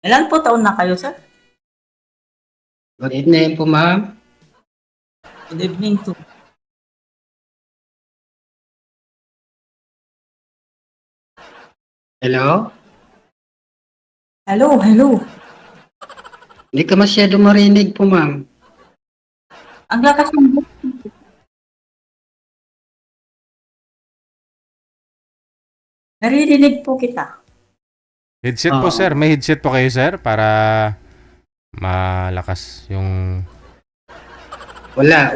Ilan po taon na kayo, sir? Good evening po, ma'am. Good evening to. Hello? Hello, hello. Hindi ka masyado marinig po, ma'am. Ang lakas ng boses. Naririnig po kita. Headset po, Oo. sir. May headset po kayo, sir, para malakas yung... Wala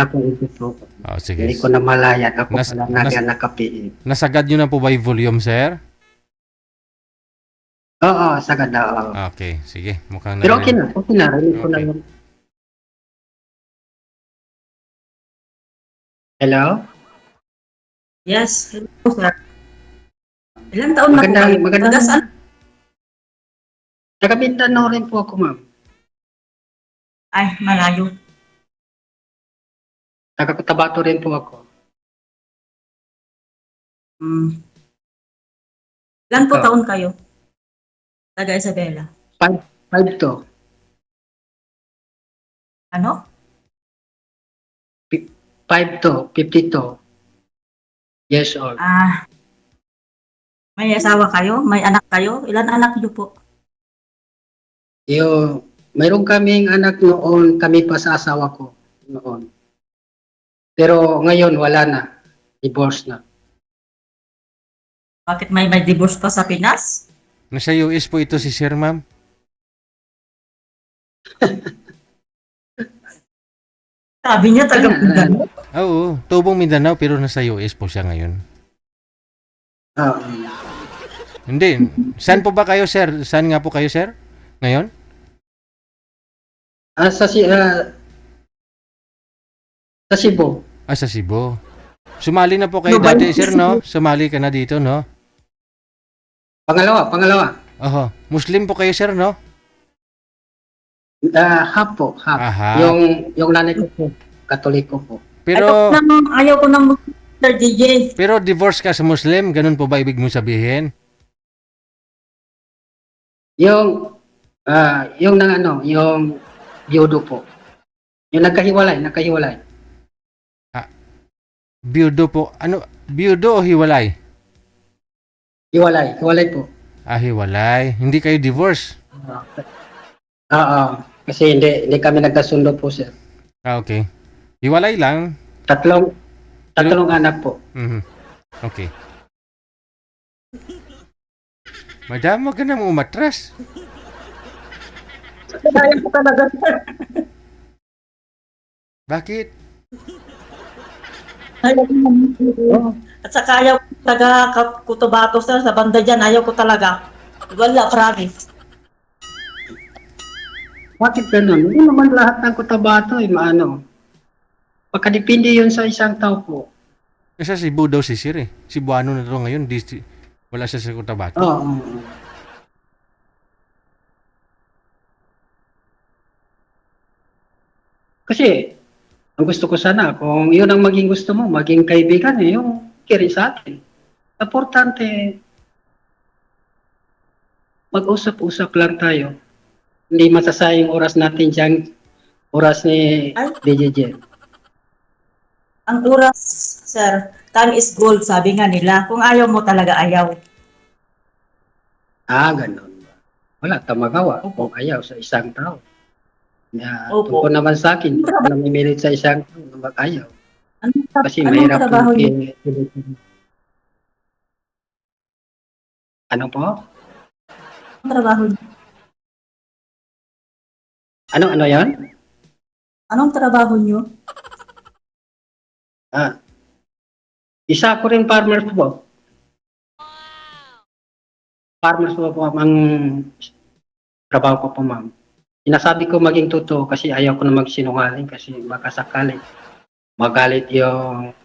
pong ito po. Oh, sige. Hindi ko na malaya. Ako Nas- pala nas- nakapiin. Nasagad nyo na po ba yung volume, sir? Oo, sagad na. Oo. Okay, sige. Mukhang Pero okay na. Okay na. Rinig ko na Okay. yun. Hello? Yes, hello, sir. Ilan taon na po kayo? Magandang. Taga saan? Taga Mindanao rin po ako, ma'am. Ay, malayo. Taga Cotabato rin po ako. Ilan po Ikaw? taon kayo? Taga Isabela. 5'2". Ano? 5'2", 52 years old. May asawa kayo? May anak kayo? Ilan anak niyo po? Mayroon kaming anak noon, kami pa sa asawa ko noon. Pero ngayon wala na. Divorce na. Bakit may divorce pa sa Pinas? Nasa US po ito si sir, ma'am. Sabi niya taga Mindanao. Oo, tubong Mindanao pero nasa US po siya ngayon. Oo. Hindi. Saan po ba kayo, sir? Saan nga po kayo, sir? Ngayon? Sa Cebu. Sa Cebu. Sumali na po kayo No, dati, sir, no? Sumali ka na dito, no? Pangalawa. Oho. Muslim po kayo, sir, no? Half po, half. Aha. Yung nanay ko po, Katoliko po. Pero Ayaw ko ng Sir DJ. pero divorce ka sa Muslim, ganun po ba ibig mo sabihin? Yung biyudo po. Yung nagkahiwalay. Biyudo po. Ano? Biyudo o hiwalay? Hiwalay po. Hiwalay. Hindi kayo divorce? Oo. Kasi hindi kami nagkasundo po, sir. Okay. Hiwalay lang. Tatlong anak po. Mhm. Okay. Madam, wag ka nang umatras. Ayaw ko talaga, sir. Bakit? Ayaw ko At saka ayaw ko taga Cotabato, sir. Sa banda dyan, ayaw ko talaga. Wala, promise. Bakit ganun? Hindi naman lahat ng Cotabato maano. Pagkadepende yun sa isang tao po. Nasa Cebu daw si Sir eh. Cebuano na to ngayon. Wala siya sa Cotabato. Oo. Kasi, ang gusto ko sana, kung yun ang maging gusto mo, maging kaibigan, yung kiri sa akin. Importante, mag-usap-usap lang tayo. Hindi masasayang oras natin dyan, oras ni DJJ. Ang oras, sir, time is gold, sabi nga nila. Kung ayaw mo talaga, ayaw. Ganun. Wala tayong magawa Opo. kung ayaw sa isang tao. Opo. Tungkol naman sa akin, hindi ko namimilit sa isang tao na mag-ayaw. Kasi Anong mahirap trabaho niyo? Ano po? Anong trabaho niyo? Ano yan? Anong trabaho niyo? Isa ko rin farmers po. Farmers po ang trabaho ko po, ma'am. Sinasabi ko maging totoo kasi ayaw ko na magsinungaling kasi baka sakali magalit yung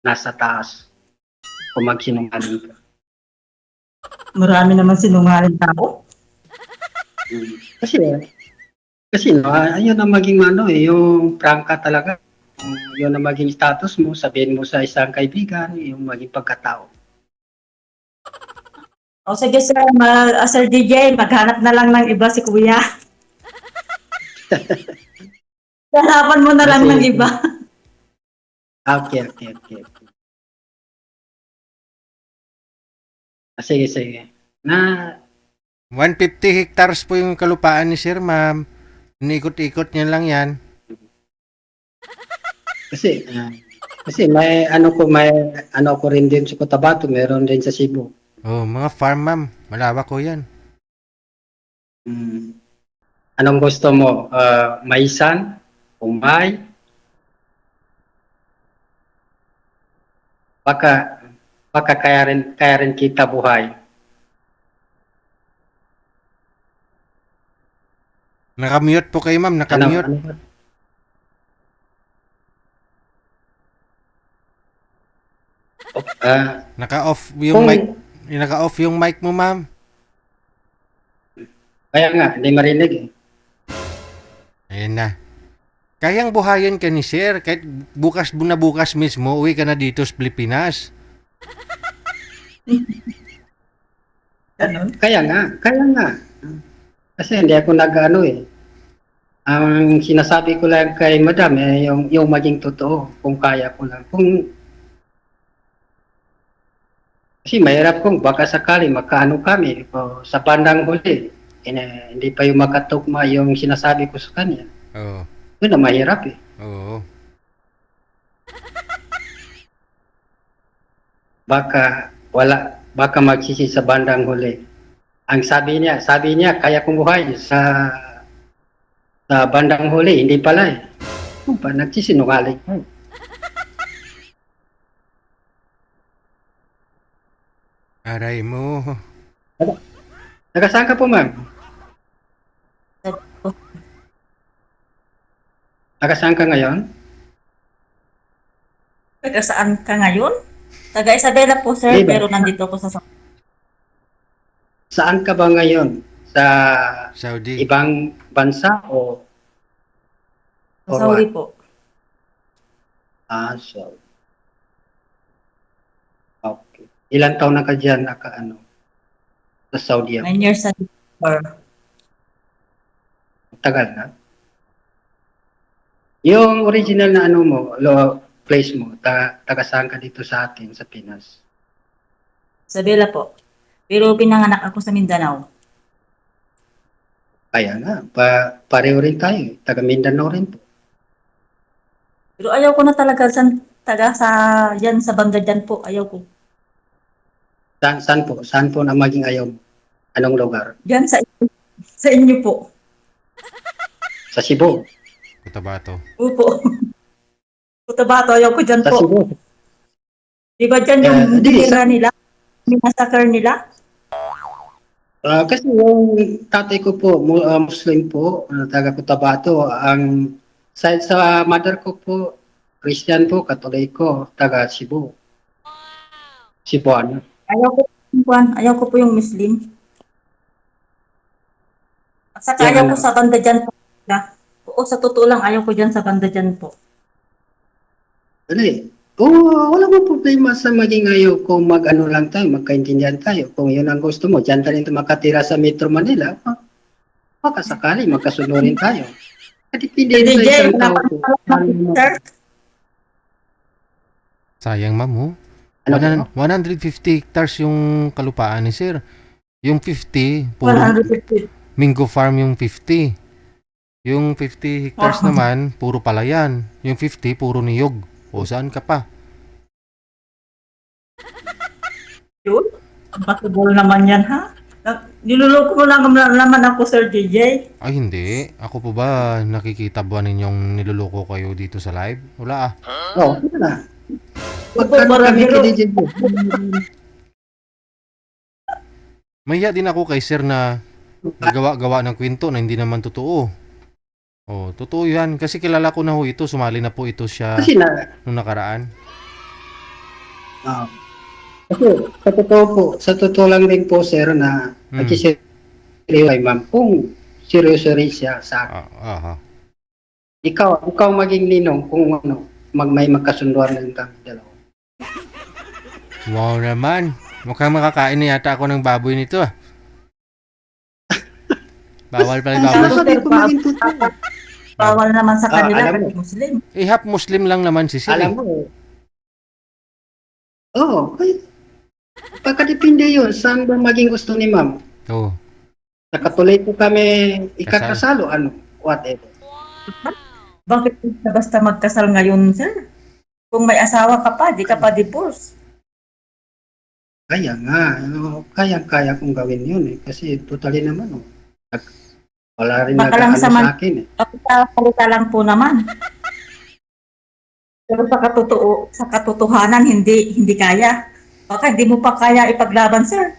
nasa taas kung magsinungaling ka. Marami naman sinungaling tao. Kasi ayun na maging yung prangka talaga. Yun na maging status mo, sabihin mo sa isang kaibigan, yung maging pagkatao. O sige sir, Sir DJ, maghanap na lang ng iba si kuya. Hanapan mo na lang ng Kasi- iba. Okay. Sige, sige. Na, 150 hectares po yung kalupaan ni sir, ma'am. Inikot-ikot niya lang yan. kasi may ano ko rin din sa Cotabato, meron din sa Cebu. Oh, mga farm, ma'am. Malawak ko yan. Hmm. Anong gusto mo? Maisan? Umay? Baka kaya rin kita buhay. Nakamute po kayo, ma'am. Nakamute. Ano? Naka-off yung Kung- mic. Naka-off yung mic mo, ma'am. Kaya nga, hindi marinig eh. Ayan na. Kayang buhayin ka ni sir. Kahit bukas mismo, uwi ka na dito sa Pilipinas. Ganun. Kaya nga. Kasi hindi ako nag-ano eh. Ang sinasabi ko lang kay madam eh, yung maging totoo, kung kaya ko lang. Kasi mahirap kung baka sakali makaano kami o sa bandang huli. Hindi pa yung makatugma yung sinasabi ko sa kanya. Oo. Yun na mahirap eh. Oo. Baka magsisi sa bandang huli. Ang sabi niya kaya kong buhay sa bandang huli, hindi pala eh. Kung pa nagsisinungaling. Aray mo. Taga saan ka po, ma'am? Taga saan ka ngayon? Taga saan ka ngayon? Taga Isabela po sir, Diba? pero nandito ako sa Saan ka ba ngayon? Sa Saudi. ibang bansa o Saudi po. so. Okay. Ilan taon na ka dyan sa Saudi? 9 years sa December. Tagal na. Yung original na place mo, taga saan ka dito sa atin, sa Pinas? Isabela po. Pero pinanganak ako sa Mindanao. Kaya nga, pareho rin tayo. Taga Mindanao rin po. Pero ayaw ko na talaga yan sa banda dyan po. Ayaw ko. Saan po? Saan po na maging ayaw mo? Anong lugar? Diyan sa inyo po. Sa Cebu. Cotabato. Opo. Cotabato, ayaw ko dyan Sa po. Cebu. Di ba dyan yung di, dinira nila? Yung massacre nila? Kasi yung tatay ko po, Muslim po, taga Cotabato. Ang side sa mother ko po, Christian po, Katoliko, taga Cebu. Cebuano. Ayaw ko po yung Muslim. At saka Yan, ayaw ko sa banda dyan po. Oo, sa totoo lang, ayaw ko dyan sa banda dyan po. Wala mo problema sa maging ayaw kung lang tayo, magkaintindihan tayo. Kung yun ang gusto mo, dyan tayo makatira sa Metro Manila, baka sakali magkasunurin tayo. Depende sa DJ, isang tao po. sir, Sayang, ma'am, oh. Ano po? 150 hectares yung kalupaan ni sir. Yung 50, puro 150. Mingo Farm yung 50. Yung 50 hectares Oh. naman, puro palayan. Yung 50, puro niyog. O, saan ka pa? Yun? Possible naman yan, ha? Niluloko mo lang naman ako, Sir DJ. Ay, hindi. Ako po ba nakikita ba ninyong niluloko kayo dito sa live? Wala ah. Yun na. Opo, Magkano para kami biro. kiligin po? Mahiya din ako kay sir na gawa ng kwento na hindi naman totoo. Oh, totoo yan. Kasi kilala ko na ho ito. Sumali na po ito siya Kasi nung nakaraan. kasi sa totoo lang din po, sir, na nagsiseryo kay ma'am, kung seryoso rin siya sa akin. Aha. Ikaw maging ninong kung may magkasunduan lang kami dalawa. Wow naman. Mukhang makakain na yata ako ng baboy nito ah. Bawal pala yung baboy. Sinasabi ko maging totoo. Bawal naman sa kanila alam mo. kasi Muslim. Eh, half Muslim lang naman si Sir. Alam mo, pagkadepende yun, saan ba maging gusto ni ma'am? Oo. Nakatuloy po kami ikakasalo, ano, whatever. Bakit basta magkasal ngayon, sir? Kung may asawa ka pa, di ka pa divorce. Kaya nga, kaya kong gawin yun eh. Kasi totally naman, wala rin Baka lang nag-ano sa akin eh. Kapita lang po naman. Pero sa katotohanan, hindi kaya. Baka hindi mo pa kaya ipaglaban, sir.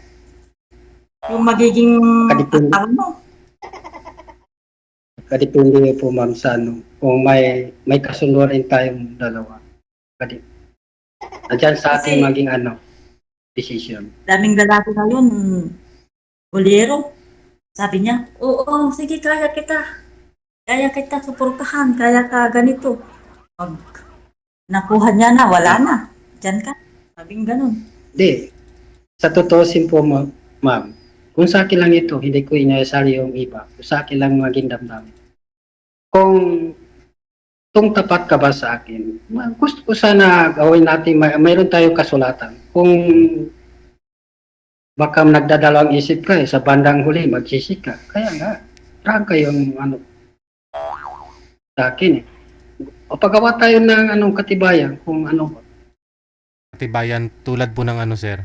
Yung magiging Kadipin- asawa mo. Kadepende po ma'am sa ano, kung may kasunduan tayong dalawa. Nandiyan sa ating Kasi- maging decision. Daming lalaki ngayon, bolero. Sabi niya, oo, sige, kaya kita. Kaya kita suportahan, kaya ka ganito. Pag nakuha niya na, wala na. Diyan ka. Sabing ganun. Hindi. Sa totoosin po ma'am, kung sa akin lang ito, hindi ko inasali yung iba. Kung sa akin lang maging damdamin. Kung tapat ka ba sa akin, gusto ko sana gawin natin, mayroon tayong kasulatan. Kung baka nagdadalawang isip ka sa bandang huli, magsisik ka. Kaya nga, trang kayong sa akin eh. O paggawa tayo ng katibayan, kung Katibayan tulad po ng ano, Sir.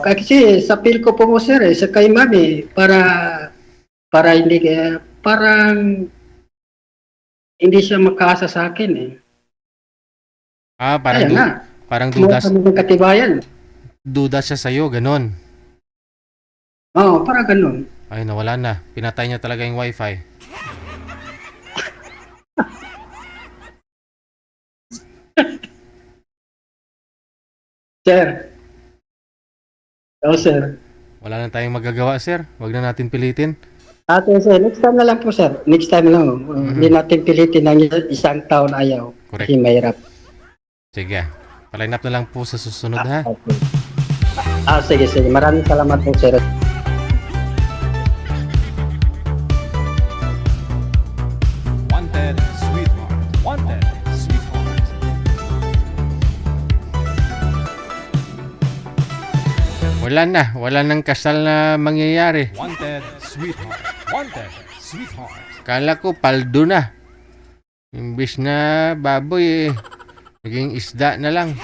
kasi sa feel ko po mo sir sa kay mami para hindi parang hindi siya makaasa sa akin eh. Ah, Kaya nga, parang kumuha kami ng katibayan. duda siya sa'yo, ganon. Oo, para ganun. Ay, nawala na. Pinatay niya talaga yung wifi. Sir. Oo, sir. Wala na tayong magagawa, Sir. Huwag na natin pilitin. Ate, sir, next time na lang po, sir. Next time lang. Hindi natin pilitin ng isang taon ayaw. Correct. Kasi mahirap. Sige. Paline up na lang po sa susunod, ha? Okay. Sige. Maraming salamat po, sir. Wanted, sweetheart. Wanted, sweetheart. Wala nang kasal na mangyayari. Wanted, sweetheart. Wanted, sweetheart. Kala ko paldo na. Imbis na baboy naging isda na lang.